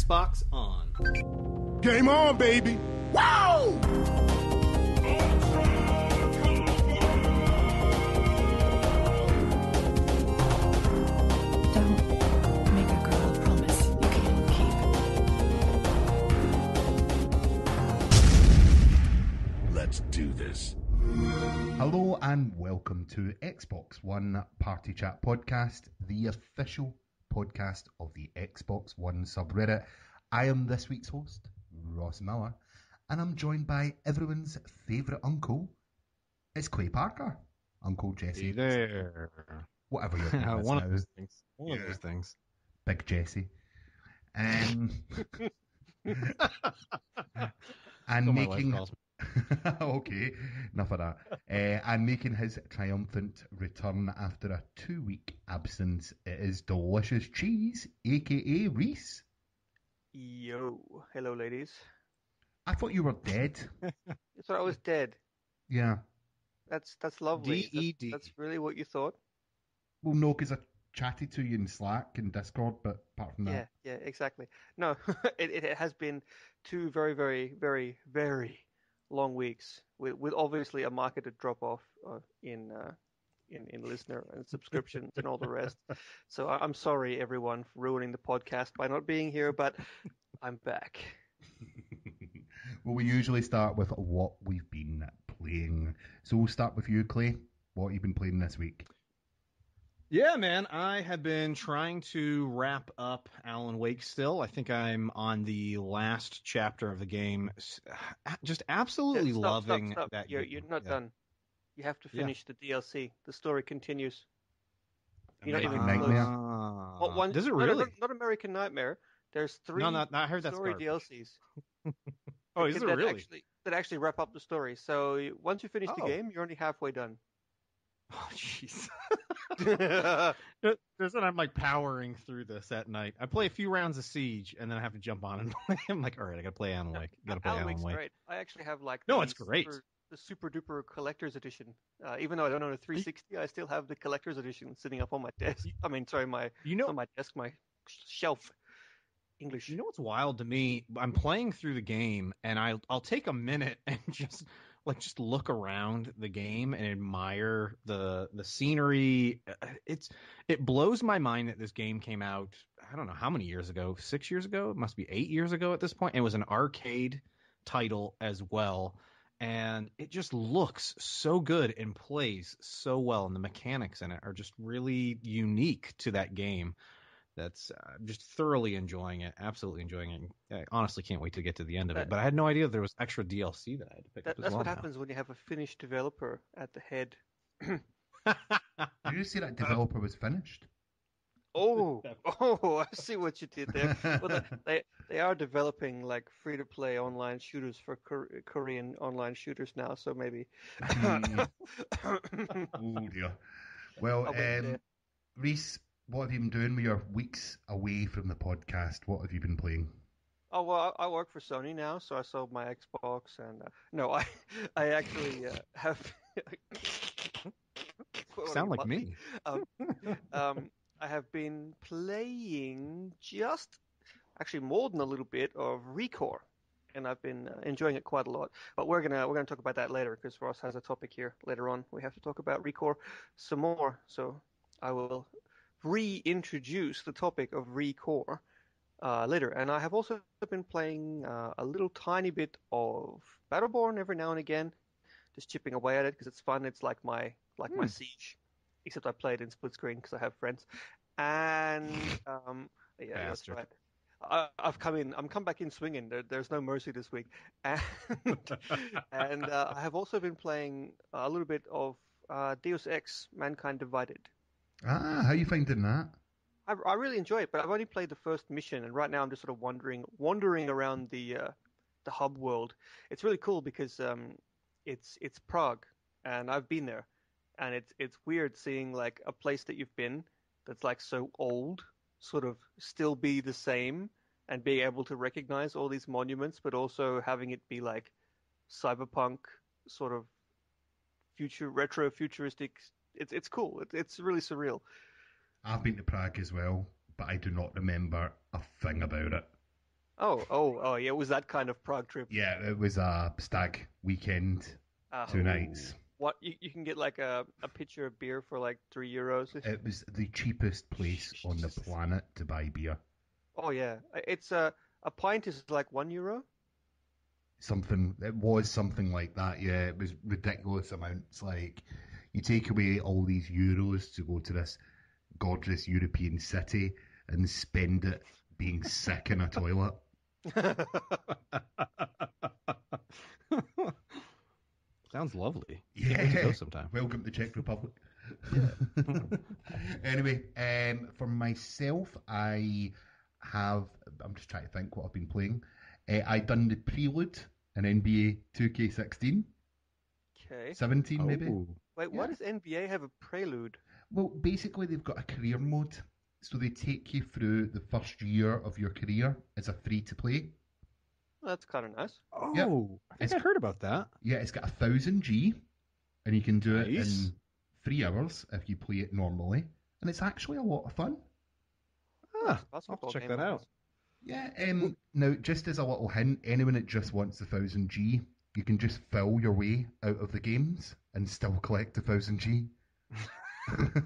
Xbox On. Game on, baby! Wow! Don't make a girl a promise you can't keep. Let's do this. Hello and welcome to Xbox One Party Chat Podcast, the official podcast of the Xbox One subreddit. I am this week's host, Ross Miller, and I'm joined by everyone's favourite uncle. It's Clay Parker. Uncle Jesse. Hey there. Whatever your name is One now. of those things. One of those things. Big Jesse. And So my wife making... calls me. Okay, enough of that. And making his triumphant return after a 2-week absence, it is Delicious Cheese, aka Reese. Yo, hello ladies. I thought you were dead. You thought I was dead. Yeah. That's lovely. D-E-D. That's really what you thought? Well, no, because I chatted to you in Slack and Discord, but apart from that. Yeah, exactly. No, it has been 2 very, very, very, very long weeks with obviously a marketed drop off in listener and subscriptions and all the rest. So I'm sorry everyone for ruining the podcast by not being here, but I'm back. Well, we usually start with what we've been playing. So we'll start with you, Clay. What have you been playing this week? Yeah, man. I have been trying to wrap up Alan Wake still. I think I'm on the last chapter of the game. Just absolutely loving Stop. that You're game. not done. You have to finish the DLC. The story continues. You're not even Nightmare. close. Does it really? Not American Nightmare. There's 3 I heard that's story garbage. DLCs. Oh, is it that really? That actually wrap up the story. So once you finish the Oh. game, you're only halfway done. Oh, jeez. There's when I'm like powering through this at night. I play a few rounds of Siege, and then I have to jump on and play. I'm like, all right, I gotta play Alan Wake. Alan Wake's great. I actually have like it's great. The super duper collector's edition. Even though I don't own a 360, I still have the collector's edition sitting up on my desk. I mean, sorry, my shelf. English. You know what's wild to me? I'm playing through the game, and I'll take a minute and just look around the game and admire the scenery. It blows my mind that this game came out, I don't know how many years ago, 6 years ago? It must be 8 years ago at this point. It was an arcade title as well, and it just looks so good and plays so well, and the mechanics in it are just really unique to that game. That's I'm just thoroughly enjoying it, absolutely enjoying it. I honestly can't wait to get to the end of it. But I had no idea there was extra DLC that I had to pick up as well. That's what happens when you have a finished developer at the head. Did you say that developer was finished? Oh, I see what you did there. Well, they are developing like free-to-play online shooters for Korean online shooters now, so maybe. Oh dear. Well, Reese, what have you been doing with your weeks away from the podcast? What have you been playing? Oh, well, I work for Sony now, so I sold my Xbox, and no, I actually have. Sound like me. I have been playing actually more than a little bit of ReCore, and I've been enjoying it quite a lot. But we're gonna talk about that later because Ross has a topic here later on. We have to talk about ReCore some more, so I will reintroduce the topic of ReCore later. And I have also been playing a little tiny bit of Battleborn every now and again, just chipping away at it because it's fun. It's like my Siege, except I play it in split screen because I have friends. And yeah, that's right. I'm come back in swinging. There's no mercy this week. And I have also been playing a little bit of Deus Ex: Mankind Divided. Ah, how are you finding that? I really enjoy it, but I've only played the first mission, and right now I'm just sort of wandering around the hub world. It's really cool because it's Prague, and I've been there, and it's weird seeing like a place that you've been that's like so old sort of still be the same and being able to recognize all these monuments, but also having it be like cyberpunk sort of retro futuristic. It's cool. It's really surreal. I've been to Prague as well, but I do not remember a thing about it. Oh, yeah, it was that kind of Prague trip. Yeah, it was a stag weekend, 2 nights. What, you can get like a pitcher of beer for like €3? It was the cheapest place on the planet to buy beer. Oh yeah, it's a pint is like €1. It was something like that, yeah. It was ridiculous amounts. Like, you take away all these euros to go to this gorgeous European city and spend it being sick in a toilet. Sounds lovely. Yeah. Can't wait to go sometime. Welcome to Czech Republic. Anyway, for myself, I'm just trying to think what I've been playing. I done the prelude in NBA 2K16. Okay. 17 maybe. Wait, why does NBA have a prelude? Well, basically they've got a career mode. So they take you through the first year of your career as a free-to-play. Well, that's kind of nice. Oh, Yep. I think I heard about that. Yeah, it's got 1,000 G, and you can do it Nice. in 3 hours if you play it normally. And it's actually a lot of fun. Ah, I'll have Basketball to check game, that I out. guess. Yeah, now just as a little hint, anyone that just wants the 1,000 G, you can just fill your way out of the games and still collect the 1,000 G.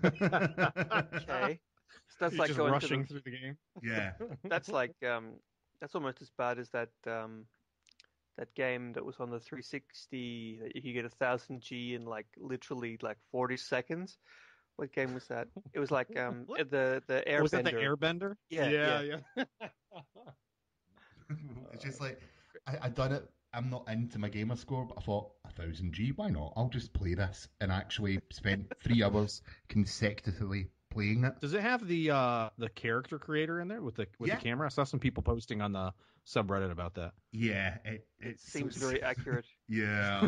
Okay. So that's You're like just going rushing to through the game. Yeah. that's like that's almost as bad as that that game that was on the 360 that you could get 1,000 G in like literally like 40 seconds. What game was that? It was like What? the Airbender. Was that the Airbender? Yeah. It's just like, I done it. I'm not into my gamer score, but I thought 1,000 G, why not? I'll just play this, and actually spent 3 hours consecutively playing it. Does it have the character creator in there with the Yeah. camera? I saw some people posting on the subreddit about that. Yeah, It seems very accurate. Yeah,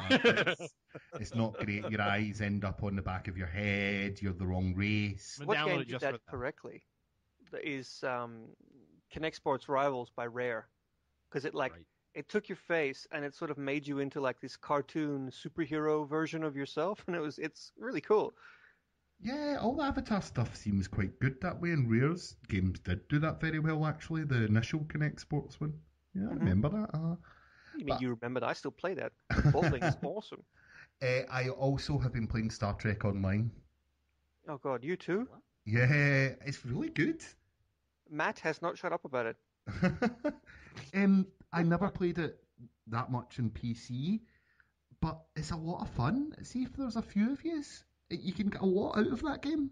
it's not great. Your eyes end up on the back of your head. You're the wrong race. But What download game it did just that for that. correctly? That is Connect Sports Rivals by Rare, because it like Right. it took your face and it sort of made you into like this cartoon superhero version of yourself, and it's really cool. Yeah, all the Avatar stuff seems quite good that way, and Rare's games did do that very well, actually. The initial Connect Sports one. Yeah, I remember that. You mean But- you remember that? I still play that. Bowling is awesome. I also have been playing Star Trek Online. Oh god, you too? Yeah, it's really good. Matt has not shut up about it. I never played it that much in PC, but it's a lot of fun. See if there's a few of you can get a lot out of that game.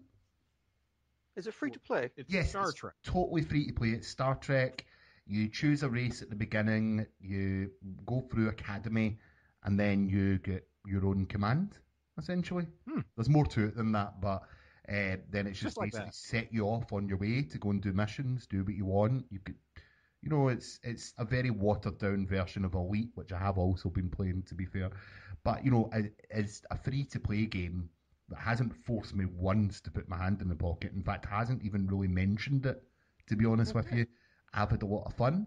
Is it free to play? It's Yes, Star it's Trek. totally free to play. It's Star Trek. You choose a race at the beginning, you go through Academy, and then you get your own command, essentially. There's more to it than that, but then it's just like basically that. set you off on your way to go and do missions, do what you want. You could, it's a very watered down version of Elite, which I have also been playing, to be fair. But it's a free to play game that hasn't forced me once to put my hand in the pocket. In fact, hasn't even really mentioned it, to be honest with you. I've had a lot of fun.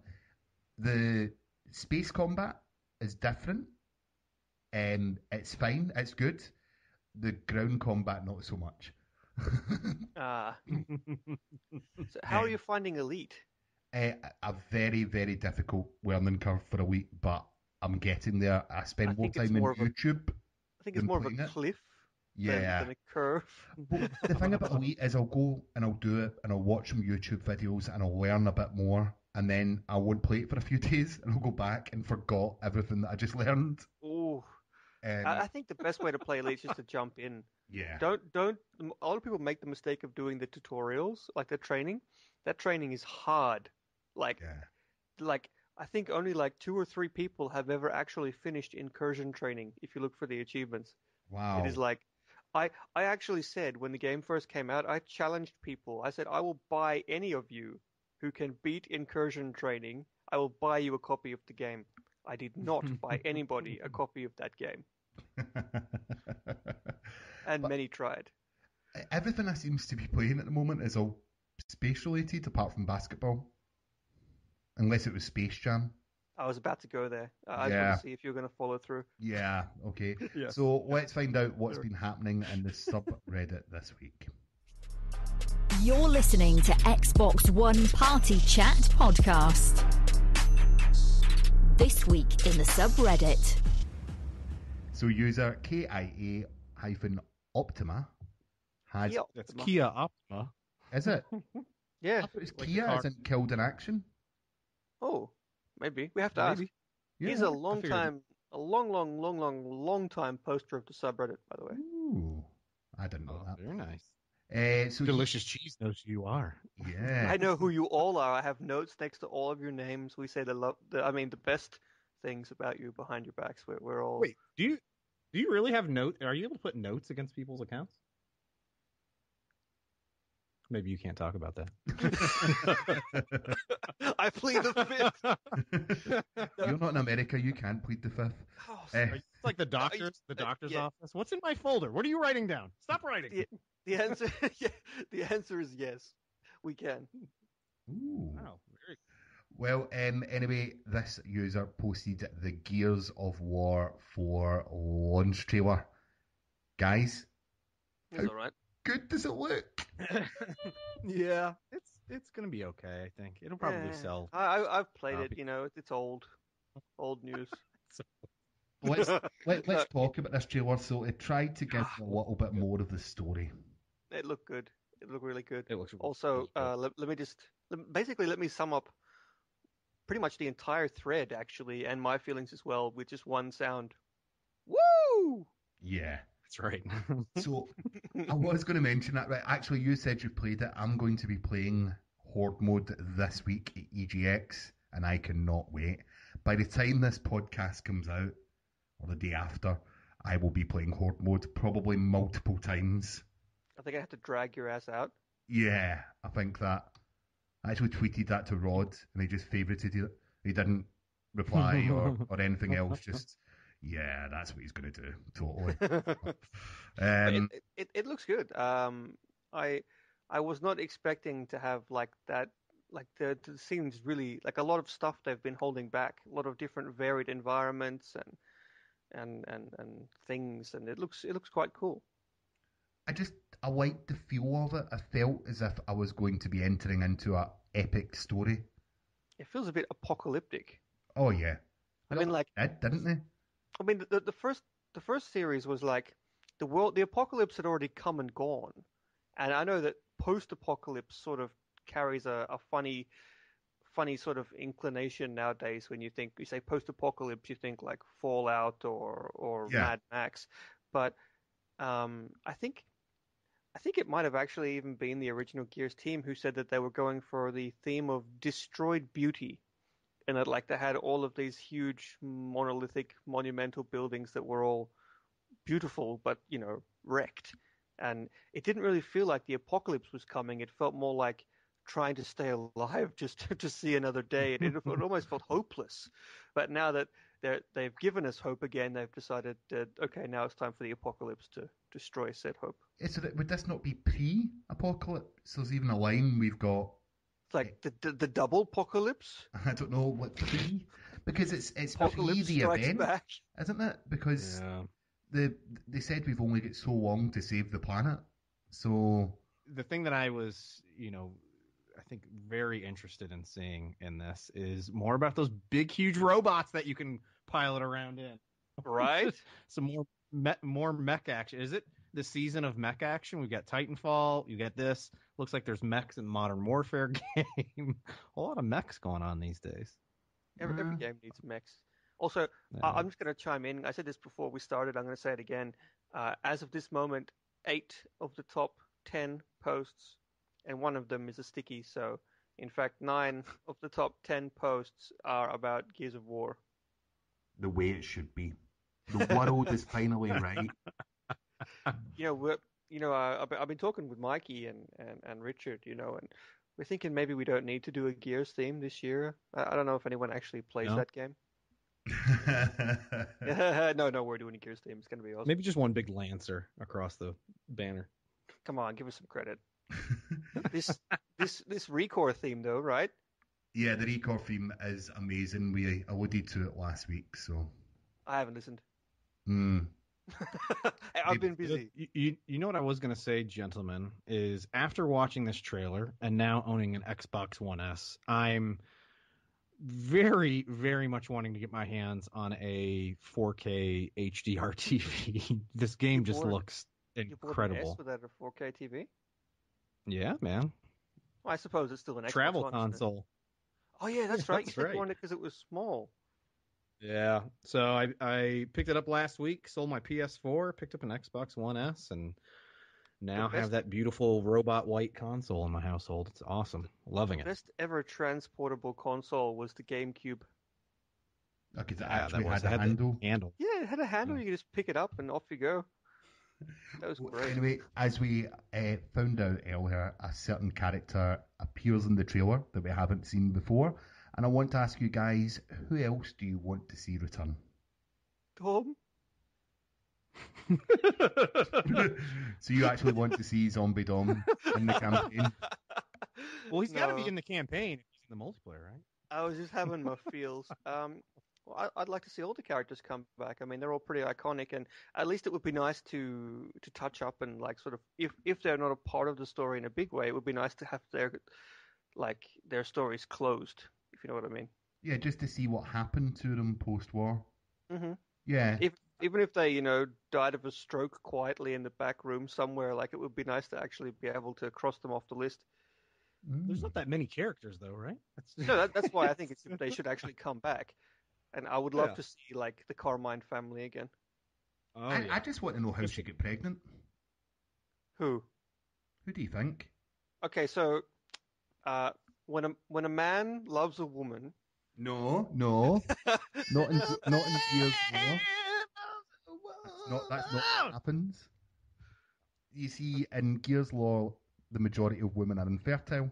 The space combat is different. It's fine. It's good. The ground combat, not so much. So how are you finding Elite? A very, very difficult learning curve for Elite, but I'm getting there. I spend I more think it's time in more of a- YouTube. I think it's Than more of a playing it? cliff Yeah. than a curve. Well, the thing about Elite is I'll go and I'll do it and I'll watch some YouTube videos and I'll learn a bit more, and then I won't play it for a few days and I'll go back and forgot everything that I just learned. Ooh. And I think the best way to play Elite is just to jump in. yeah, Don't. A lot of people make the mistake of doing the tutorials, like the training. That training is hard. Like I think only like 2 or 3 people have ever actually finished incursion training. If you look for the achievements, wow. it is like I actually said when the game first came out, I challenged people. I said I will buy any of you who can beat incursion training. I will buy you a copy of the game. I did not buy anybody a copy of that game, and many tried. Everything I seems to be playing at the moment is all space related, apart from basketball, unless it was Space Jam. I was about to go there. I just Yeah. want to see if you're going to follow through. Yeah, okay. Yeah. So let's find out what's been happening in the subreddit this week. You're listening to Xbox One Party Chat Podcast. This week in the subreddit. So user KIA-Optima has... Yeah. That's Kia Optima. Is it? Yeah. I thought it's Like the Kia car. as in killed in action. Oh, maybe. We have to ask. Maybe. Yeah. He's a figured- long time poster of the subreddit, by the way. Ooh, I didn't know Oh, that. very nice. So Delicious cheese knows who you are. Yeah. I know who you all are. I have notes next to all of your names. We say the best things about you behind your backs. We're all. Wait, do you really have notes? Are you able to put notes against people's accounts? Maybe you can't talk about that. I plead the fifth. You're not in America. You can't plead the fifth. Oh, It's like the doctor's yeah. office. What's in my folder? What are you writing down? Stop writing. the answer, the answer is yes. We can. Ooh. Wow, very Well, anyway, this user posted the Gears of War 4 launch trailer. Guys, It's all right. good does it look? Yeah, it's gonna be okay. I think it'll probably Yeah. sell. I've played it. copy. You know, it's old news. Let's talk about this trailer. So it tried to give a little bit more of the story. It looked good. It looked really good. It looks Also, really let me sum up pretty much the entire thread, actually, and my feelings as well, with just one sound. Woo! Yeah. that's right. So I was going to mention that, right? Actually, you said you played it. I'm going to be playing Horde mode this week at EGX, and I cannot wait. By the time this podcast comes out, or the day after, I will be playing Horde mode probably multiple times. I think I have to drag your ass out. Yeah, I think that. I actually tweeted that to Rod, and he just favorited it. He didn't reply or anything else. Just, yeah, that's what he's going to do. Totally. But it looks good. I was not expecting to have like that. Like the scenes really like a lot of stuff they've been holding back. A lot of different varied environments and things, and it looks quite cool. I liked the feel of it. I felt as if I was going to be entering into an epic story. It feels a bit apocalyptic. Oh yeah. I mean, like, Didn't they? I mean, the first series was like the apocalypse had already come and gone, and I know that post-apocalypse sort of carries a funny sort of inclination nowadays. When you say post-apocalypse, you think like Fallout or Yeah. Mad Max, but I think it might have actually even been the original Gears team who said that they were going for the theme of destroyed beauty, and that like they had all of these huge monolithic monumental buildings that were all beautiful but wrecked, and it didn't really feel like the apocalypse was coming. It felt more like trying to stay alive just to see another day, and it almost felt hopeless. But now that they've given us hope again, they've decided that okay, now it's time for the apocalypse to destroy said hope. So would this not be pre-apocalypse? There's even a line we've got. It's like the double apocalypse. I don't know what pre, because it's pre Apocalypse the strikes event, back. isn't it? Because Yeah. they said we've only got so long to save the planet. So The thing that I was, I think very interested in seeing in this is more about those big, huge robots that you can pilot around in. Right? Some more mech action. Is it the season of mech action? We've got Titanfall. You get this. Looks like there's mechs in Modern Warfare game. A lot of mechs going on these days. Every game needs mechs. Also, I'm just going to chime in. I said this before we started. I'm going to say it again. As of this moment, 8 of the top 10 posts, and one of them is a sticky. So, in fact, 9 of the top 10 posts are about Gears of War. the way it should be. The world is finally right. I've been talking with Mikey and Richard, and we're thinking maybe we don't need to do a Gears theme this year. I don't know if anyone actually plays that game. No, we're doing a Gears theme. It's going to be awesome. Maybe just one big Lancer across the banner. Come on, give us some credit. This Recore theme, though, right? Yeah, the Recore theme is amazing. We alluded to it last week, so. I haven't listened. Mm. I've been busy. You know what I was going to say, gentlemen, is after watching this trailer and now owning an Xbox One S, I'm very, very much wanting to get my hands on a 4K HDR TV. This game just looks You bought an S incredible. without a 4K TV? Yeah, man. Well, I suppose it's still an Xbox Travel One, isn't it? console. Oh yeah, that's Yeah, right. that's You said right. you wanted it because it was small. Yeah. So I picked it up last week, sold my PS4, picked up an Xbox One S, and now The best- have that beautiful robot white console in my household. It's awesome. Loving it. Best ever transportable console was the GameCube. Because it Yeah, actually that was had a had the handle. handle. Yeah, it had a handle. Yeah. You could just pick it up and off you go. That was Well, great. anyway, as we found out earlier, a certain character appears in the trailer that we haven't seen before. And I want to ask you guys, who else do you want to see return? Tom? So you actually want to see Zombie Dom in the campaign? Well, he's got to be No. in the campaign if he's in the multiplayer, right? I was just having my feels. Well, I'd like to see all the characters come back. I mean, they're all pretty iconic, and at least it would be nice to touch up and like sort of if they're not a part of the story in a big way, it would be nice to have their stories closed, if you know what I mean. Yeah, just to see what happened to them post-war. hmm Yeah. Even if they, died of a stroke quietly in the back room somewhere, like it would be nice to actually be able to cross them off the list. There's not that many characters, though, right? No, that's why I think they should actually come back. And I would love Yeah. to see like the Carmine family again. Oh, I yeah. just want to know how she got pregnant. Who? Who do you think? Okay, so when a man loves a woman, No, not in Gears War. That's not what happens. You see, in Gears Law, the majority of women are infertile,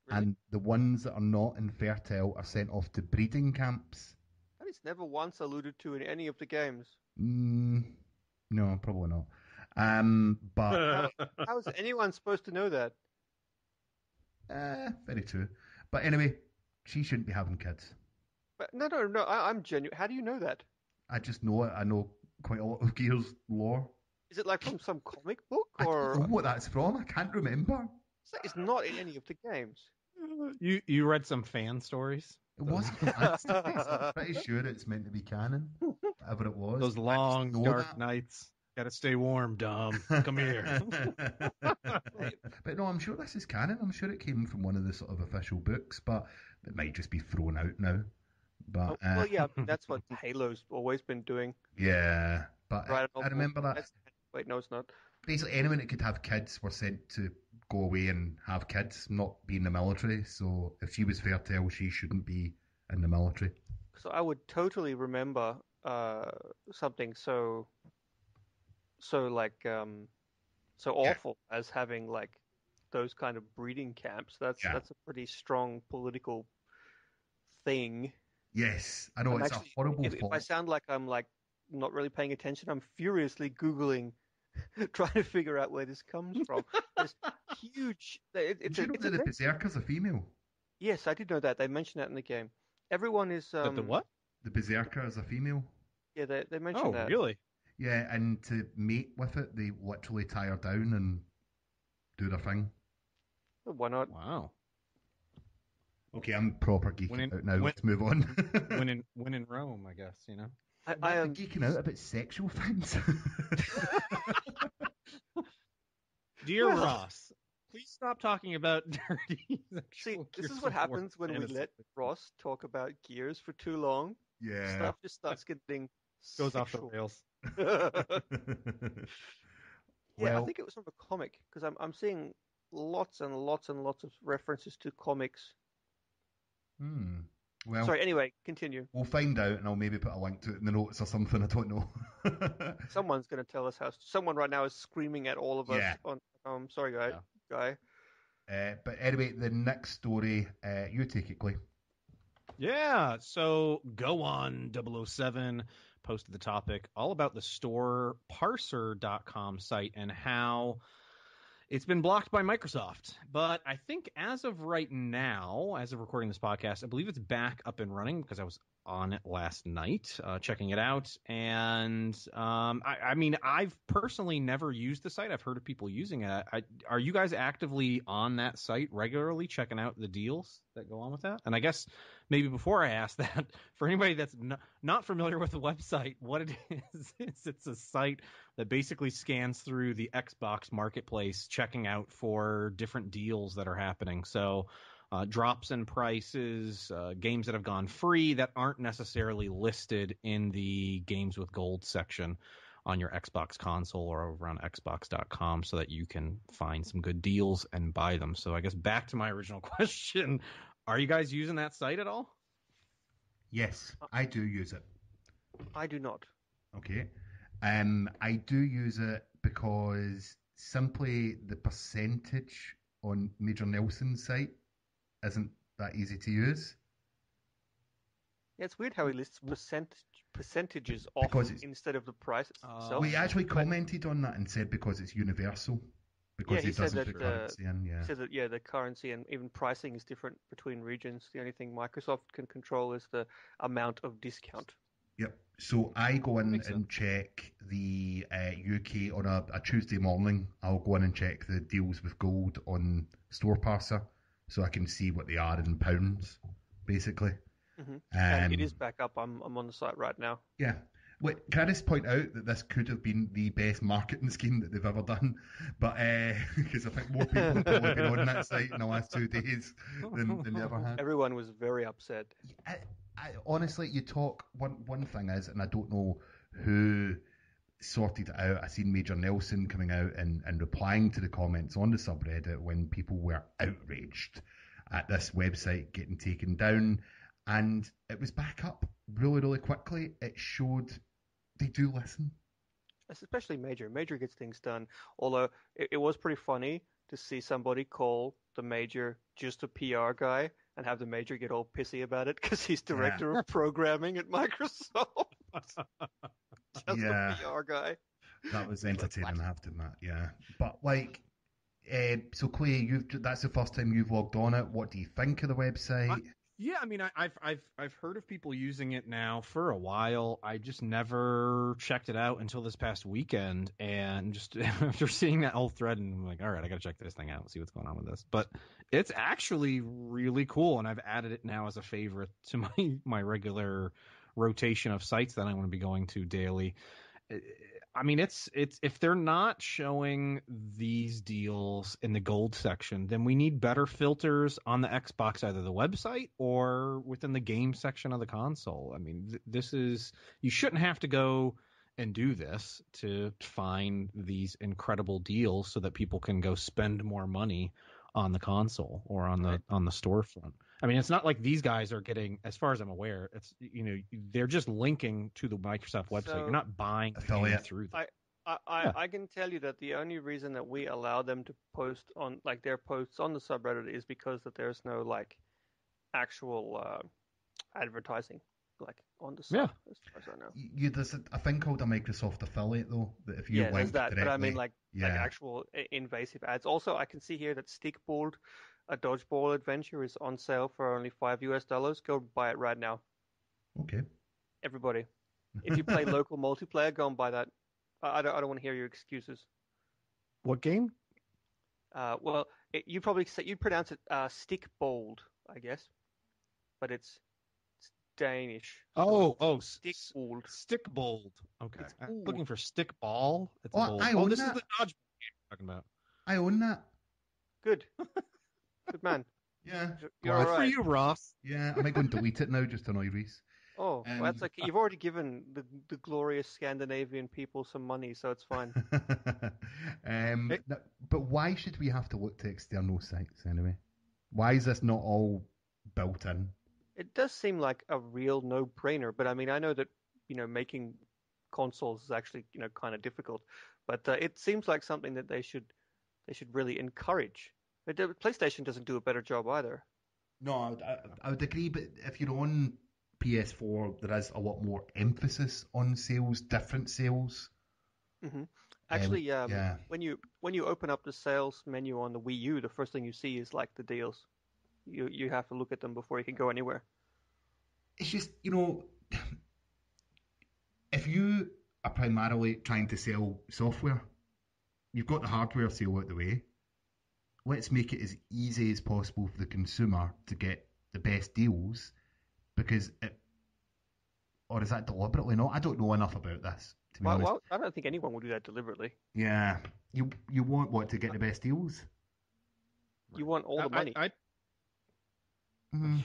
Really? and the ones that are not infertile are sent off to breeding camps. that is never once alluded to in any of the games. No, probably not. But How is anyone supposed to know that? very true. But anyway, she shouldn't be having kids. But no, I'm genuine. How do you know that? I just know it. I know quite a lot of Gears lore. Is it like from some comic book, I don't or know what that's from. I can't remember. it's not in any of the games? You read some fan stories? It wasn't from Aztecs. I'm pretty sure it's meant to be canon. Whatever it was. Those I long, just know dark that. nights. Gotta stay warm, Dom. Come here. But no, I'm sure this is canon. I'm sure it came from one of the sort of official books, but it might just be thrown out now. But Well, yeah, that's what Halo's always been doing. yeah. But Right? I remember that. Wait, no, it's not. Basically, anyone that could have kids were sent to go away and have kids, not be in the military. So if she was fertile, she shouldn't be in the military. So I would totally remember something so awful as having like those kind of breeding camps. That's Yeah. a pretty strong political thing. Yes, I know I'm it's actually- a horrible if thought. I sound like I'm like not really paying attention, I'm furiously Googling, trying to figure out where this comes from. It's huge. It's Do you know it's that the a- Berserker's a female? Yes, I did know that. They mentioned that in the game. Everyone is But the what? The Berserker is a female. Yeah, they mentioned Oh, that. really? Yeah, and to mate with it, they literally tie her down and do their thing. Why not? Wow. Okay, I'm proper geeking When in- out now. when- Let's move on. When in Rome, I guess, you know? I I'm am. geeking out about sexual things. Dear Well- Ross, please stop talking about dirty See, sexual this is Gears what of War happens when we fantasy. let Ross talk about Gears for too long. yeah. Stuff just starts getting Goes off the sexual. rails. Yeah, I Well- think it was from a comic because I'm seeing lots and lots and lots of references to comics. Well, Sorry. Anyway, continue. we'll find out, and I'll maybe put a link to it in the notes or something. I don't know. Someone's going to tell us how. Someone right now is screaming at all of us. Yeah. On. Sorry, guy. But anyway, the next story, you take it, Clay. Yeah, so go on 007 posted the topic all about the storeparser.com site and how it's been blocked by Microsoft. But I think as of right now, as of recording this podcast, I believe it's back up and running because I was on it last night, checking it out. And I mean, I've personally never used the site. I've heard of people using it. Are you guys actively on that site regularly checking out the deals that go on with that. And I guess maybe before I ask that, for anybody that's not familiar with the website, what it is it's a site that basically scans through the Xbox marketplace, checking out for different deals that are happening. So drops in prices, games that have gone free that aren't necessarily listed in the games with gold section on your Xbox console or over on Xbox.com, so that you can find some good deals and buy them. So I guess back to my original question, are you guys using that site at all? Yes, I do use it. I do not. Okay. I do use it because simply the percentage on Major Nelson's site isn't that easy to use. Yeah, it's weird how he lists percentages off instead of the price itself. Well, he actually commented on that and said because it's universal. Because he doesn't said put currency in, He said that, the currency and even pricing is different between regions. The only thing Microsoft can control is the amount of discount. Yep. So I go in and check the UK on a Tuesday morning. I'll go in and check the deals with gold on Store Parser, so I can see what they are in pounds, basically. Mm-hmm. And it is back up. I'm on the site right now. Yeah. Wait, can I just point out that this could have been the best marketing scheme that they've ever done? But because I think more people have probably been on that site in the last 2 days than they ever had. Everyone was very upset. I honestly, you talk, one thing is, and I don't know who sorted it out. I seen Major Nelson coming out and replying to the comments on the subreddit when people were outraged at this website getting taken down. And it was back up really, really quickly. It showed they do listen. Especially Major. Major gets things done. Although it was pretty funny to see somebody call the Major just a PR guy and have the Major get all pissy about it because he's director of programming at Microsoft. Just a PR guy. That was entertaining, I have to admit. Yeah, but like, so Clay, that's the first time you've logged on it. What do you think of the website? Yeah, I mean, I've heard of people using it now for a while. I just never checked it out until this past weekend, and just after seeing that whole thread, and I'm like, all right, I got to check this thing out and see what's going on with this. But it's actually really cool, and I've added it now as a favorite to my regular rotation of sites that I want to be going to daily. I mean, it's if they're not showing these deals in the gold section, then we need better filters on the Xbox, either the website or within the game section of the console. I mean, you shouldn't have to go and do this to find these incredible deals so that people can go spend more money on the console or on the storefront. I mean, it's not like these guys are getting, as far as I'm aware, it's they're just linking to the Microsoft website. You're not buying affiliate through them. I can tell you that the only reason that we allow them to post on their posts on the subreddit is because that there's no actual advertising on the site, as far as I know. There's a thing called a Microsoft affiliate though, that if you link there's that, directly, but I mean like actual invasive ads. Also, I can see here that Stickball, a dodgeball adventure, is on sale for only $5. Go buy it right now. Okay. Everybody, if you play local multiplayer, go and buy that. I don't want to hear your excuses. What game? Well, you pronounce it Stickball, I guess, but it's Danish. Stickball. Stickball. Okay. I'm looking for Stickball. It's a bold. This is the dodgeball game we're talking about. I own that. Good. Good man. Yeah. You're all right. For you, Ross. Yeah, I might go and delete it now just to annoy Reese. Oh, well, that's like you've already given the glorious Scandinavian people some money, so it's fine. But why should we have to look to external sites anyway? Why is this not all built in? It does seem like a real no-brainer, but I mean, I know that making consoles is actually kind of difficult, but it seems like something that they should really encourage. But PlayStation doesn't do a better job either. No, I would agree, but if you're on PS4, there is a lot more emphasis on sales, different sales. Mm-hmm. Actually, when you open up the sales menu on the Wii U, the first thing you see is the deals. You have to look at them before you can go anywhere. It's just, if you are primarily trying to sell software, you've got the hardware sale out the way. Let's make it as easy as possible for the consumer to get the best deals because or is that deliberately not? I don't know enough about this, to be honest. Well, I don't think anyone will do that deliberately. Yeah, you want what to get the best deals? You want all the money. Mhm.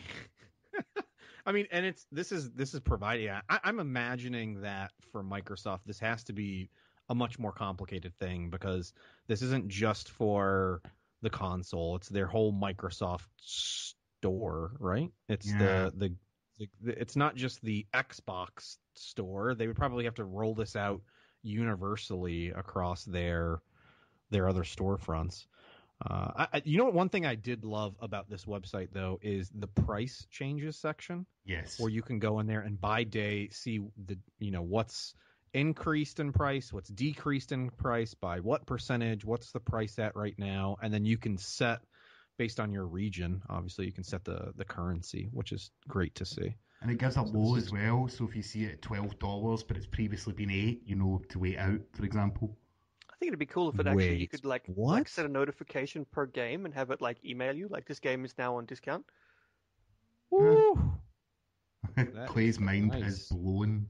I mean, and this is provided. Yeah, I'm imagining that for Microsoft, this has to be a much more complicated thing because this isn't just for the console; it's their whole Microsoft store, right? It's it's not just the Xbox store. They would probably have to roll this out universally across their other storefronts. One thing I did love about this website though is the price changes section. Yes. Where you can go in there and by day see what's increased in price, what's decreased in price, by what percentage, what's the price at right now, and then you can set based on your region. Obviously, you can set the currency, which is great to see. And it gives a low as well. So if you see it at $12, but it's previously been $8, to wait out, for example. I think it'd be cool if it actually you could like set a notification per game and have it like email you like this game is now on discount. Woo! Clay's mind is blown.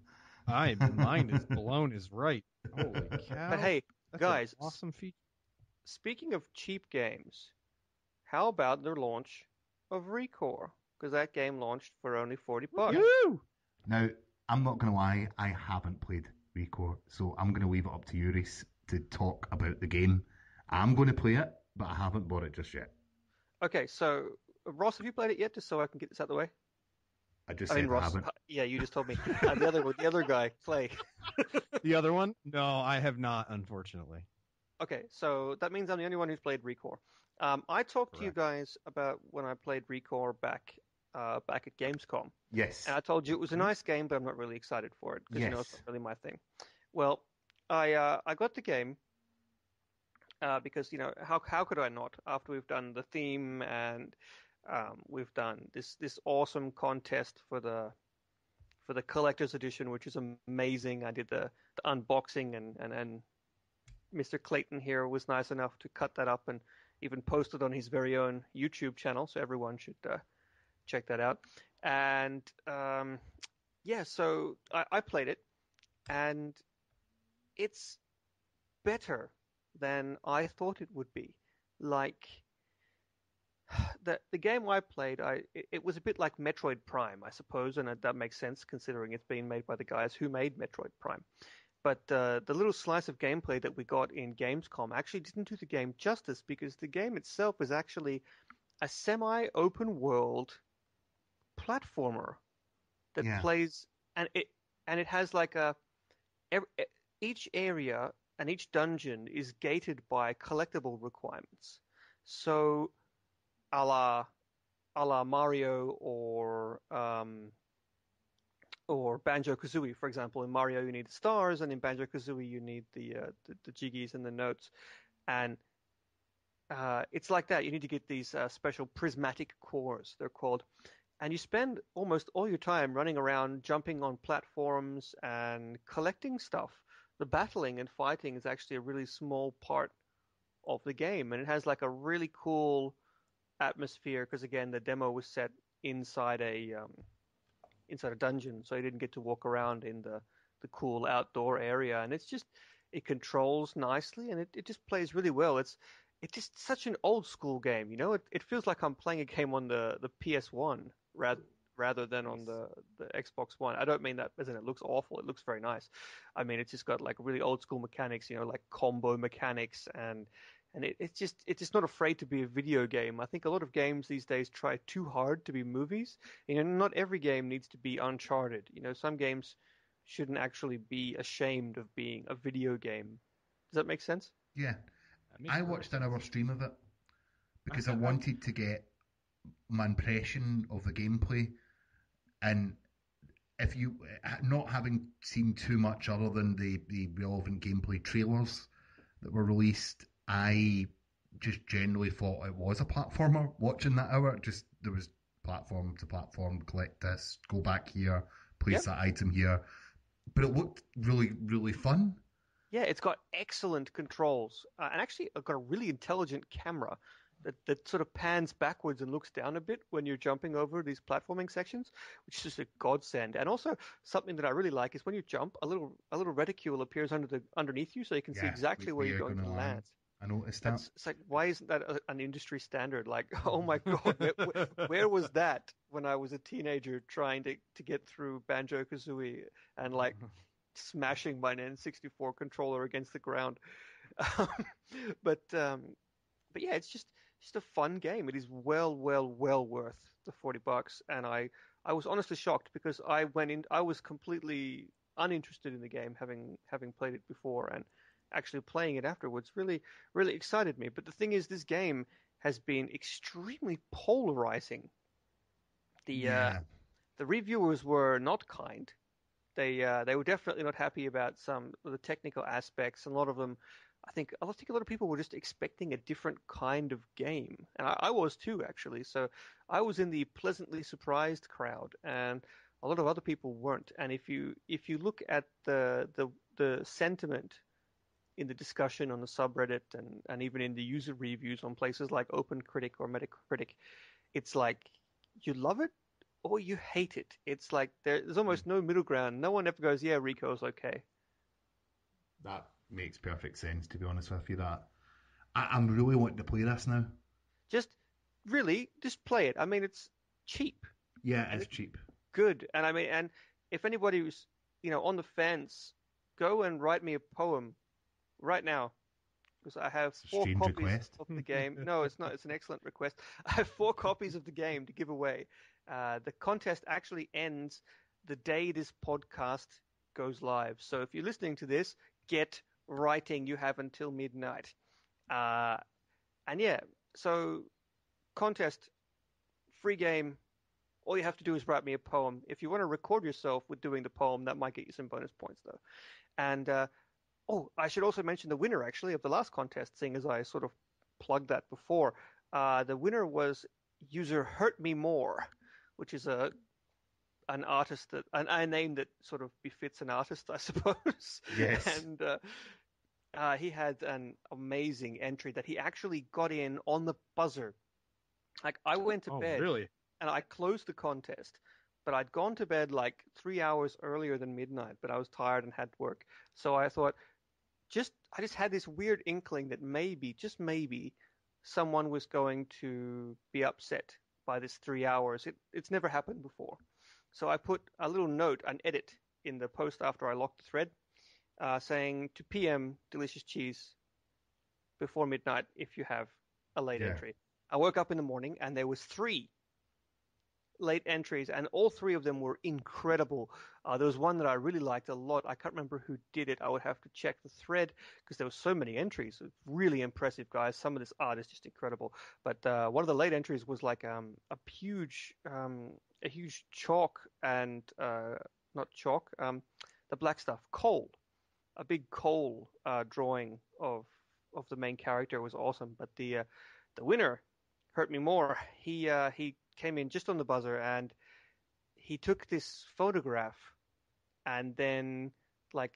My mind is blown is right. Holy cow! But hey, guys, awesome feature. Speaking of cheap games, how about the launch of ReCore? Because that game launched for only $40. Woo! Now, I'm not going to lie, I haven't played ReCore, so I'm going to leave it up to you, Reese, to talk about the game. I'm going to play it, but I haven't bought it just yet. Okay, so Ross, have you played it yet? Just so I can get this out of the way. I mean, Ross, haven't. Yeah, you just told me. The other guy, Clay. The other one? No, I have not, unfortunately. Okay, so that means I'm the only one who's played ReCore. I talked to you guys about when I played ReCore back at Gamescom. Yes. And I told you it was a nice game, but I'm not really excited for it because it's not really my thing. Well, I got the game because how could I not? After we've done the theme and we've done this awesome contest for the collector's edition, which is amazing. I did the unboxing and Mr. Clayton here was nice enough to cut that up and even post it on his very own YouTube channel, so everyone should check that out. And so I played it, and it's better than I thought it would be. Like the game I played, it was a bit like Metroid Prime, I suppose, and that makes sense considering it's being made by the guys who made Metroid Prime. But the little slice of gameplay that we got in Gamescom actually didn't do the game justice because the game itself is actually a semi-open world platformer that plays, and it has like each area and each dungeon is gated by collectible requirements. So, a la Mario or Banjo-Kazooie, for example. In Mario, you need the stars, and in Banjo-Kazooie, you need the jiggies and the notes. And it's like that. You need to get these special prismatic cores, they're called. And you spend almost all your time running around, jumping on platforms and collecting stuff. The battling and fighting is actually a really small part of the game, and it has like a really cool atmosphere because, again, the demo was set inside a dungeon, so you didn't get to walk around in the cool outdoor area. And it controls nicely, and it just plays really well. It's just such an old school game, It feels like I'm playing a game on the PS1 rather than on the Xbox One. I don't mean that as in it looks awful. It looks very nice. I mean, it's just got like really old school mechanics, like combo mechanics, and it's just not afraid to be a video game. I think a lot of games these days try too hard to be movies. Not every game needs to be Uncharted. Some games shouldn't actually be ashamed of being a video game. Does that make sense? Yeah. I watched an hour stream of it because I wanted to get my impression of the gameplay, and if you not having seen too much other than the relevant gameplay trailers that were released, I just generally thought it was a platformer. Watching that hour, there was platform to platform, collect this, go back here, place that item here, but it looked really, really fun. Yeah, it's got excellent controls, and actually, it's got a really intelligent camera. that sort of pans backwards and looks down a bit when you're jumping over these platforming sections, which is just a godsend. And also something that I really like is when you jump, a little reticule appears underneath you, so you can see exactly where you're going to land. I noticed that. It's like, why isn't that an industry standard? Like, oh my God, where was that when I was a teenager trying to get through Banjo-Kazooie and like smashing my N64 controller against the ground? But yeah, it's just a fun game. It is well worth the $40, and I was honestly shocked because I was completely uninterested in the game, having played it before, and actually playing it afterwards really excited me. But the thing is, this game has been extremely polarizing. The reviewers were not kind. They were definitely not happy about some of the technical aspects. A lot of them, I think a lot of people were just expecting a different kind of game, and I was too, actually. So I was in the pleasantly surprised crowd, and a lot of other people weren't. And if you look at the sentiment in the discussion on the subreddit and even in the user reviews on places like OpenCritic or Metacritic, it's like you love it or you hate it. It's like there's almost no middle ground. No one ever goes, yeah, Rico's okay. That makes perfect sense, to be honest with you. That I'm really wanting to play this now. Just play it. I mean, it's cheap. Yeah, it's cheap. Good. And I mean, and if anybody was, on the fence, go and write me a poem right now, because I have 4 copies of the game. No, it's not. It's an excellent request. I have 4 copies of the game to give away. The contest actually ends the day this podcast goes live. So if you're listening to this, get writing. You have until midnight. And yeah, so contest, free game. All you have to do is write me a poem. If you want to record yourself with doing the poem, that might get you some bonus points, though. And I should also mention the winner, actually, of the last contest, seeing as I sort of plugged that before. The winner was user Hurt Me More, which is an artist, a name that sort of befits an artist, I suppose. Yes. And he had an amazing entry that he actually got in on the buzzer. Like, I went to bed. Really? And I closed the contest, but I'd gone to bed like 3 hours earlier than midnight, but I was tired and had work. So I thought, I just had this weird inkling that maybe, just maybe, someone was going to be upset by this 3 hours. It's never happened before. So I put a little note, an edit, in the post after I locked the thread, saying to PM Delicious Cheese before midnight if you have a late entry. I woke up in the morning and there was 3 late entries, and all 3 of them were incredible. There was one that I really liked a lot. I can't remember who did it. I would have to check the thread because there were so many entries. It was really impressive, guys. Some of this art is just incredible. But one of the late entries was like a huge chalk and not chalk, the black stuff, coal. A big coal drawing of the main character was awesome. But the winner, Hurt Me More, he came in just on the buzzer, and he took this photograph and then like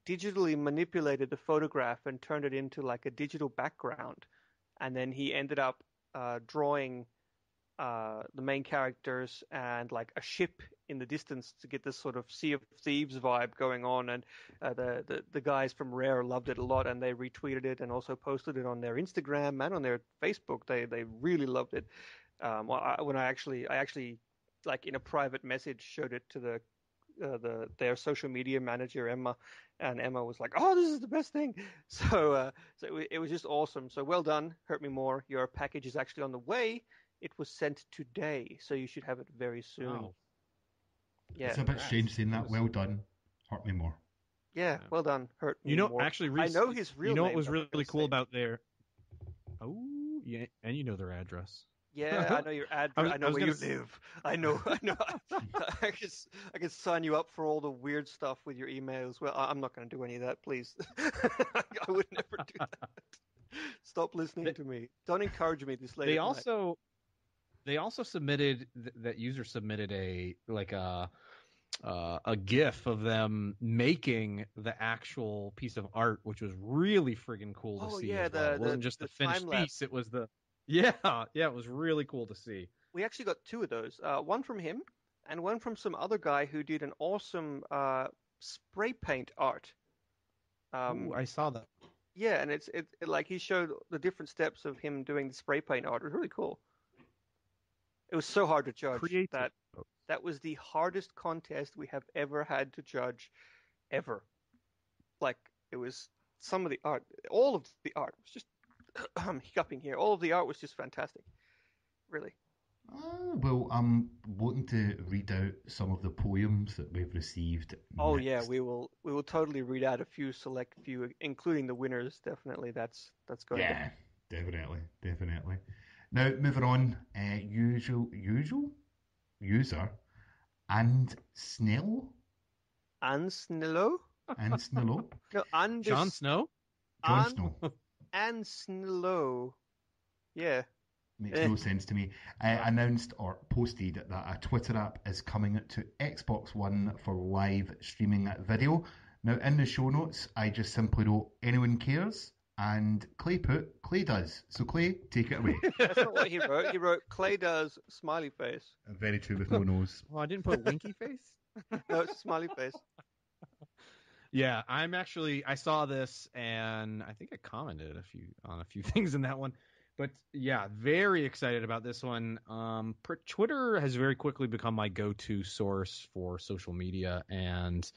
digitally manipulated the photograph and turned it into like a digital background, and then he ended up drawing the main characters and like a ship in the distance to get this sort of Sea of Thieves vibe going on. And the guys from Rare loved it a lot, and they retweeted it and also posted it on their Instagram and on their Facebook. They really loved it. When I actually like in a private message showed it to their social media manager Emma, and Emma was like, "Oh, this is the best thing." So it was just awesome. So well done, Hurt Me More. Your package is actually on the way. It was sent today, so you should have it very soon. Wow. Yeah, it's a bit strange saying that. Well done, Hurt Me More. Yeah, well done, Hurt Me More. Actually, I know his real name. You know what was really cool about their? Oh, yeah, and you know their address. Yeah, I know your address. I know where you live. I know. I can sign you up for all the weird stuff with your emails. Well, I'm not going to do any of that, please. I would never do that. Stop listening to me. Don't encourage me this late. They also submitted that user submitted a GIF of them making the actual piece of art, which was really friggin' cool to see. Yeah, as well. It wasn't just the finished piece; it was the Yeah, it was really cool to see. We actually got two of those. One from him, and one from some other guy who did an awesome spray paint art. Ooh, I saw that. Yeah, and it like he showed the different steps of him doing the spray paint art. It was really cool. It was so hard to judge. Creative. That was the hardest contest we have ever had to judge, ever. Like, it was some of the art, all of the art was just, I'm hiccuping here. All of the art was just fantastic. Really. Well, I'm wanting to read out some of the poems that we've received. Oh next. yeah, we will totally read out a select few, including the winners. Definitely, that's going. Yeah, definitely. Now, moving on, user, and Snell. And Snillo? And Snillo. No, and Jon Snow? Jon Snow. And Snillo. Yeah. Makes no sense to me. Announced or posted that a Twitter app is coming to Xbox One for live streaming video. Now, in the show notes, I just simply wrote, anyone cares? And Clay put, Clay does. So Clay, take it away. That's not what he wrote. He wrote, Clay does, smiley face. Very true with no nose. Well, I didn't put winky face. No, it's a smiley face. Yeah, I saw this and I think I commented on a few things in that one. But yeah, very excited about this one. Twitter has very quickly become my go-to source for social media, and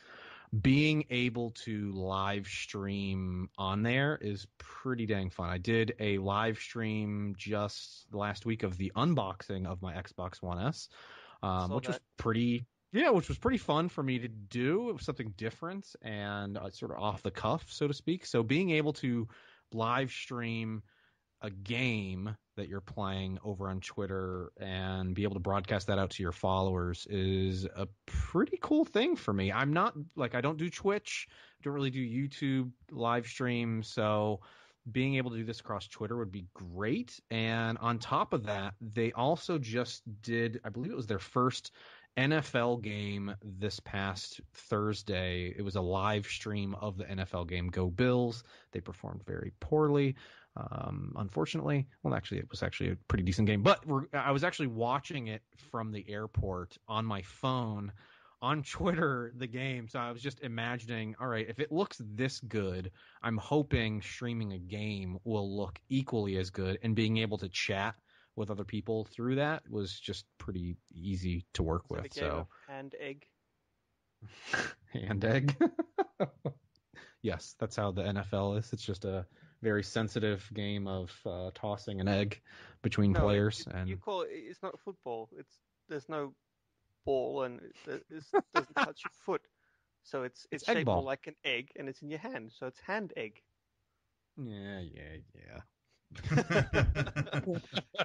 being able to live stream on there is pretty dang fun. I did a live stream just last week of the unboxing of my Xbox One S, which was pretty fun for me to do. It was something different and sort of off the cuff, so to speak. So being able to live stream a game that you're playing over on Twitter and be able to broadcast that out to your followers is a pretty cool thing for me. I don't do Twitch, don't really do YouTube live stream, so being able to do this across Twitter would be great. And on top of that, they also just did, I believe it was their first NFL game this past Thursday. It was a live stream of the NFL game Go Bills. They performed very poorly. Unfortunately, well, actually, it was actually a pretty decent game, but I was actually watching it from the airport on my phone on Twitter, the game. So I was just imagining, all right, if it looks this good, I'm hoping streaming a game will look equally as good, and being able to chat with other people through that was just pretty easy to work with. So hand egg. Hand egg. Yes, that's how the NFL is. It's just a very sensitive game of tossing an egg between players. You call it. It's not football. There's no ball and it doesn't touch your foot, so it's shaped more like an egg and it's in your hand. So it's hand egg. Yeah.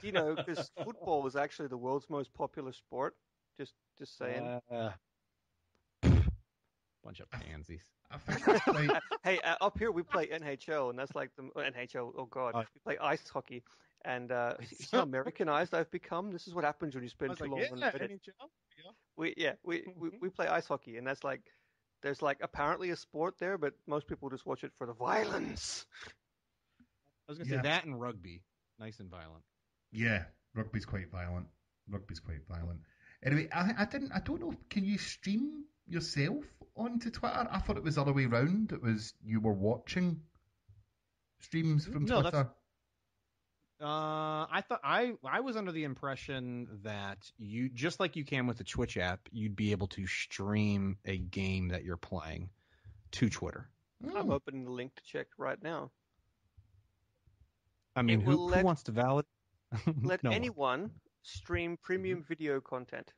You know, because football is actually the world's most popular sport. Just saying. Bunch of pansies. Hey, up here we play NHL, and that's like the NHL. Oh God, we play ice hockey, and it's how Americanized I've become. This is what happens when you spend too long on Reddit. NHL. We play ice hockey, and that's like there's like apparently a sport there, but most people just watch it for the violence. I was gonna say that and rugby, nice and violent. Yeah, rugby's quite violent. Anyway, I don't know. Can you stream yourself onto Twitter? I thought it was the other way around. It was you were watching streams from Twitter. I thought I was under the impression that you, just like you can with the Twitch app, you'd be able to stream a game that you're playing to Twitter. I'm opening the link to check right now. I mean, who wants to validate? Let anyone stream premium video content.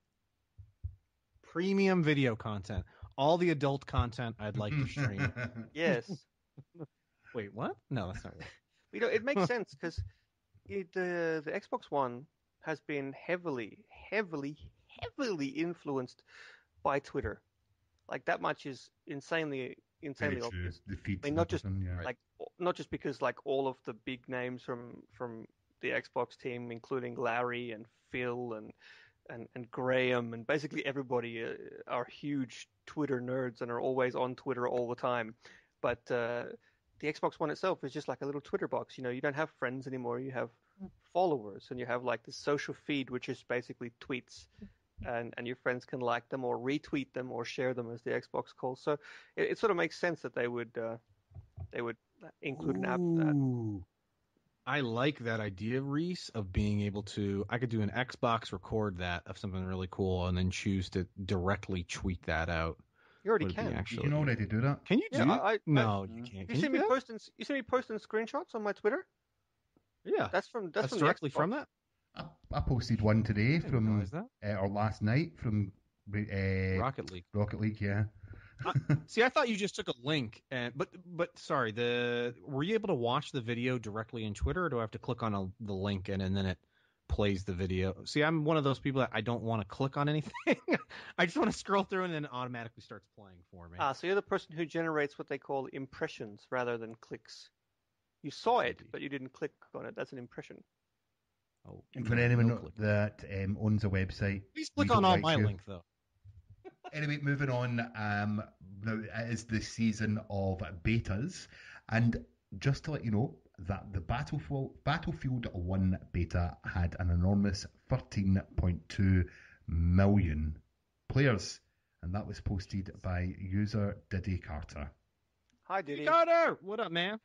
Premium video content. All the adult content I'd like to stream. Yes. Wait, what? No, that's not right. You know, it makes sense because the Xbox One has been heavily influenced by Twitter. Like that much is insanely obvious. The I mean, not just because like all of the big names from the Xbox team, including Larry and Phil and Graham and basically everybody are huge Twitter nerds and are always on Twitter all the time. But the Xbox One itself is just like a little Twitter box. You know, you don't have friends anymore. You have followers, and you have like the social feed, which is basically tweets, and your friends can like them or retweet them or share them, as the Xbox calls. So it sort of makes sense that they would include an app for that. Ooh. I like that idea, Reese, of being able to. I could do an Xbox record that of something really cool, and then choose to directly tweet that out. You already Would be can. actually. You can already do that. Can you do? Yeah, No, you can't. You Can see do me that? posting screenshots on my Twitter? Yeah, That's from that's the directly Xbox. from that. I posted one today didn't from realize that. or last night from Rocket League. Rocket League. Yeah. See, I thought you just took a link, but sorry. Were you able to watch the video directly in Twitter, or do I have to click on the link and then it plays the video? See, I'm one of those people that I don't want to click on anything. I just want to scroll through and then it automatically starts playing for me. So you're the person who generates what they call impressions rather than clicks. You saw it, but you didn't click on it. That's an impression. Oh, And for no, anyone no click. that owns a website, Please we click on don't all like my you. link though. Anyway, moving on. Now it is the season of betas, and just to let you know that the Battlefield 1 beta had an enormous 13.2 million players, and that was posted by user Diddy Carter. Hi, Diddy. Carter, what up, man?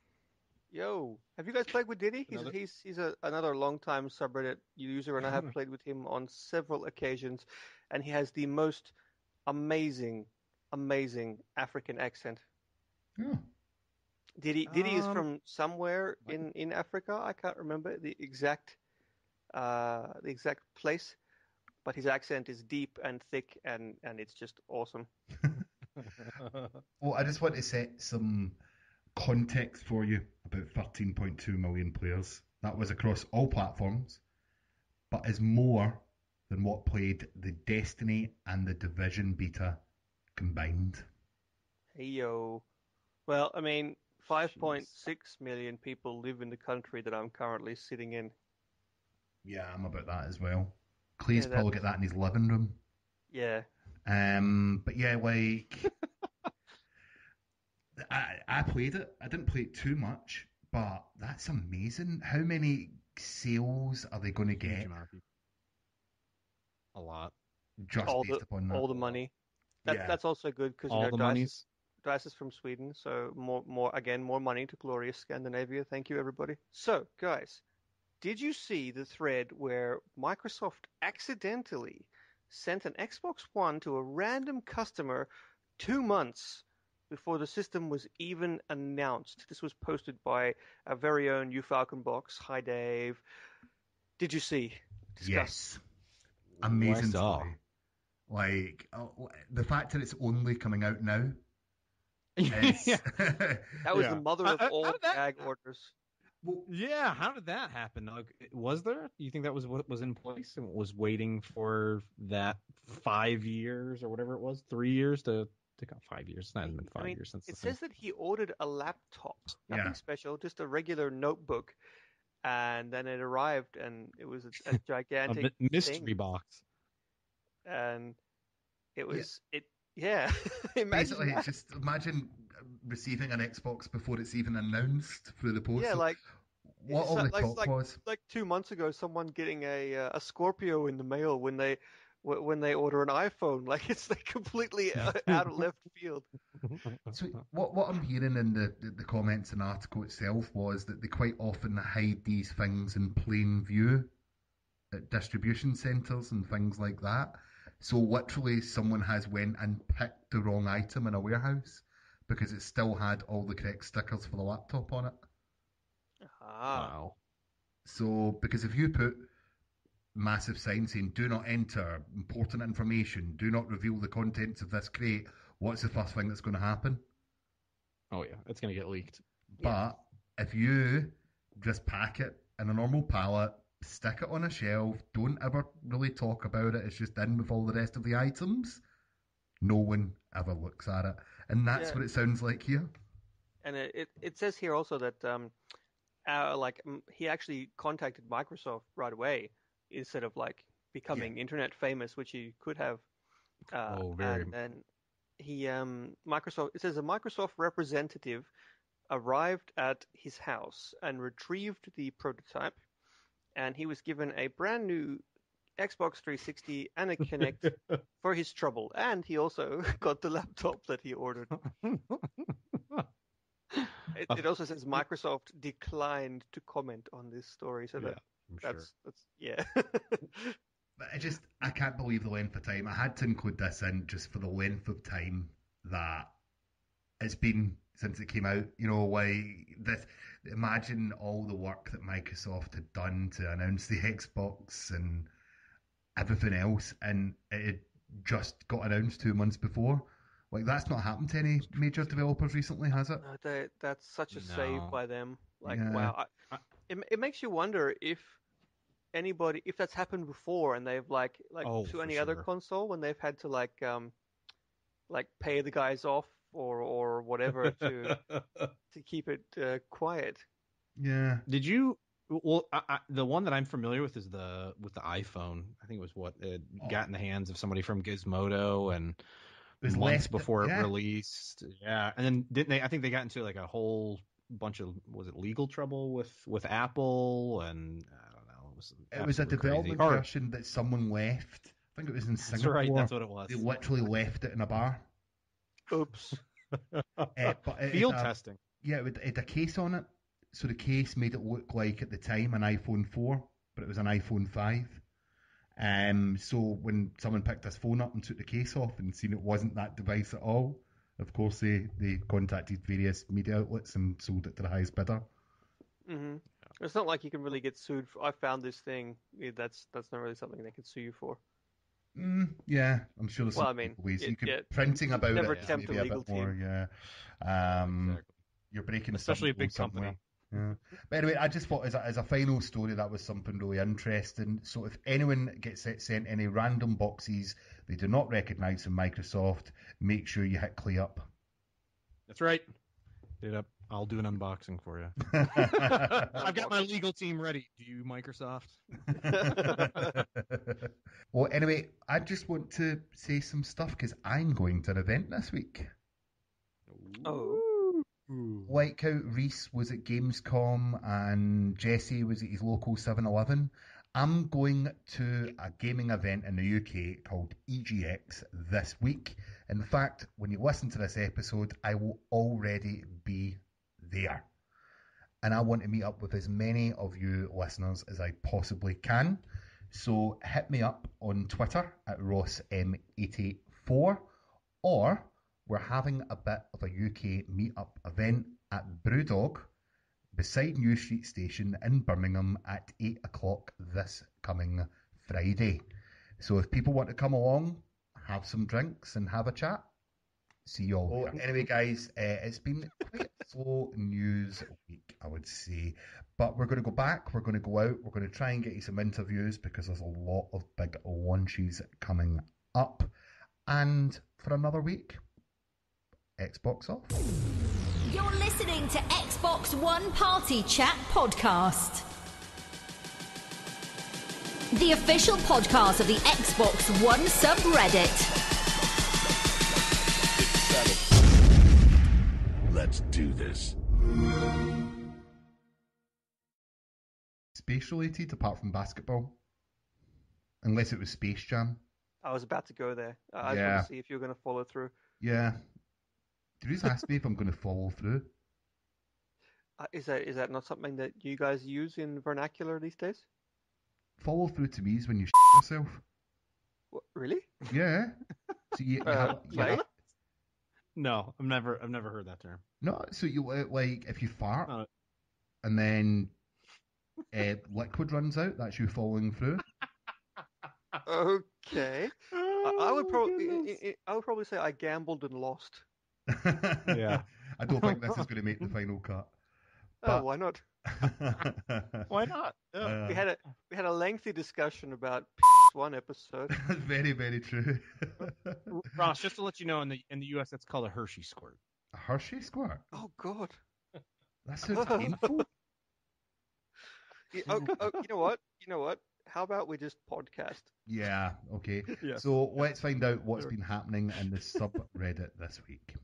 Yo, have you guys played with Diddy? Another- He's another long-time subreddit user, and I have played with him on several occasions, and he has the most amazing African accent. Oh, Diddy is from somewhere in Africa. I can't remember the exact place, but his accent is deep and thick, and it's just awesome. well, I just want to set some context for you about 13.2 million players. That was across all platforms, but is more than what played the Destiny and the Division beta combined. Hey yo. Well, I mean, 5.6 million people live in the country that I'm currently sitting in. Yeah, I'm about that as well. Clay's Yeah, probably got that in his living room. Yeah. But yeah, like I played it. I didn't play it too much, but that's amazing. How many sales are they going to Huge get? amount of people. A lot. Just based upon that. All the money. Yeah. That's also good because All the monies. Dice is from Sweden, so more money to glorious Scandinavia. Thank you, everybody. So, guys, did you see the thread where Microsoft accidentally sent an Xbox One to a random customer 2 months before the system was even announced? This was posted by our very own UFalconBox. Hi, Dave. Did you see? Discuss. Yes. Amazing Why so? story. Like the fact that it's only coming out now. Is... Yeah. That was Yeah. the mother of How all did that- gag orders. Yeah, how did that happen? Like, was there? You think that was what was in place and was waiting for that 5 years or whatever it was, 3 years to take out 5 years? It's not even been 5 years since. It says that he ordered a laptop, nothing Yeah. special, just a regular notebook, and then it arrived, and it was a gigantic a mystery thing. box. And it was yeah. Imagine Basically, that. it's just imagine receiving an Xbox before it's even announced through the post. Yeah, like what it's all the like- talk was. like 2 months ago, someone getting a Scorpio in the mail when they order an iPhone. Like it's like completely out of left field. So what I'm hearing in the comments and article itself was that they quite often hide these things in plain view at distribution centres and things like that. So literally someone has went and picked the wrong item in a warehouse because it still had all the correct stickers for the laptop on it. Wow. So because if you put massive signs saying do not enter important information, do not reveal the contents of this crate, what's the first thing that's going to happen? Oh yeah, it's gonna get leaked. But if you just pack it in a normal pallet, stick it on a shelf, don't ever really talk about it, it's just in with all the rest of the items, no one ever looks at it. And that's what it sounds like here. And it says here also that he actually contacted Microsoft right away instead of like becoming internet famous, which he could have. And then he Microsoft. It says a Microsoft representative arrived at his house and retrieved the prototype and he was given a brand new Xbox 360 and a Kinect for his trouble, and he also got the laptop that he ordered. It also says Microsoft declined to comment on this story, so that's yeah. But I can't believe the length of time. I had to include this in just for the length of time that it's been since it came out. You know, like this. Imagine all the work that Microsoft had done to announce the Xbox and everything else, and it had just got announced 2 months before. Like, that's not happened to any major developers recently, has it? No, that's such a save by them. Like, Yeah. wow. It makes you wonder if that's happened before, and they've like to any other console, when they've had to like pay the guys off or whatever to keep it quiet. Yeah. Did you? Well, the one that I'm familiar with is the iPhone. I think it was what it got in the hands of somebody from Gizmodo, and months before it released. Yeah, and then didn't they? I think they got into like a whole bunch of, was it legal trouble with Apple, and I don't know. It was a development version that someone left. I think it was in Singapore. That's right. That's what it was. They literally left it in a bar. Oops. Field testing. Yeah, it had a case on it. So the case made it look like at the time an iPhone 4, but it was an iPhone 5. So when someone picked this phone up and took the case off and seen it wasn't that device at all, of course they contacted various media outlets and sold it to the highest bidder. Mm-hmm. It's not like you can really get sued for, I found this thing. That's not really something they can sue you for. Yeah, I'm sure there's ways you could printing about never it tempt maybe a a legal bit more. team. Yeah, Exactly. You're breaking especially a big company. Yeah. But anyway, I just thought as a final story that was something really interesting. So if anyone gets sent any random boxes they do not recognise from Microsoft, make sure you hit Clay Up. That's right. I'll do an unboxing for you. I've got my legal team ready. Do you, Microsoft? Well, anyway, I just want to say some stuff because I'm going to an event this week. Oh. Like how Reese was at Gamescom and Jesse was at his local 7-Eleven, I'm going to a gaming event in the UK called EGX this week. In fact, when you listen to this episode, I will already be there. And I want to meet up with as many of you listeners as I possibly can. So hit me up on Twitter at RossM84, or we're having a bit of a UK meetup event at Brewdog beside New Street Station in Birmingham at 8 o'clock this coming Friday. So if people want to come along, have some drinks and have a chat, see you all there. Anyway, guys, it's been quite a slow news week, I would say. But we're going to go back, we're going to go out, we're going to try and get you some interviews because there's a lot of big launches coming up. And for another week, Xbox off. You're listening to Xbox One Party Chat Podcast, the official podcast of the Xbox One subreddit. Let's do this. Space related apart from basketball? Unless it was Space Jam. I was about to go there. I just want to see if you're going to follow through. Yeah. Did you just ask me if I'm going to follow through? Is that not something that you guys use in vernacular these days? Follow through to me is when you yourself. What, really? Yeah. So you No, I've never heard that term. No, so you like if you fart and then liquid runs out, that's you following through. Okay. I would probably say I gambled and lost. Yeah. I don't think this is going to make the final cut. But... why not? Why not? We had a lengthy discussion about one episode. Very, very true. Ross, just to let you know, in the US, that's called a Hershey squirt. A Hershey squirt? Oh God, that's so painful. You know what? How about we just podcast? Yeah. Okay. Yes. So let's find out what's been happening in the subreddit this week.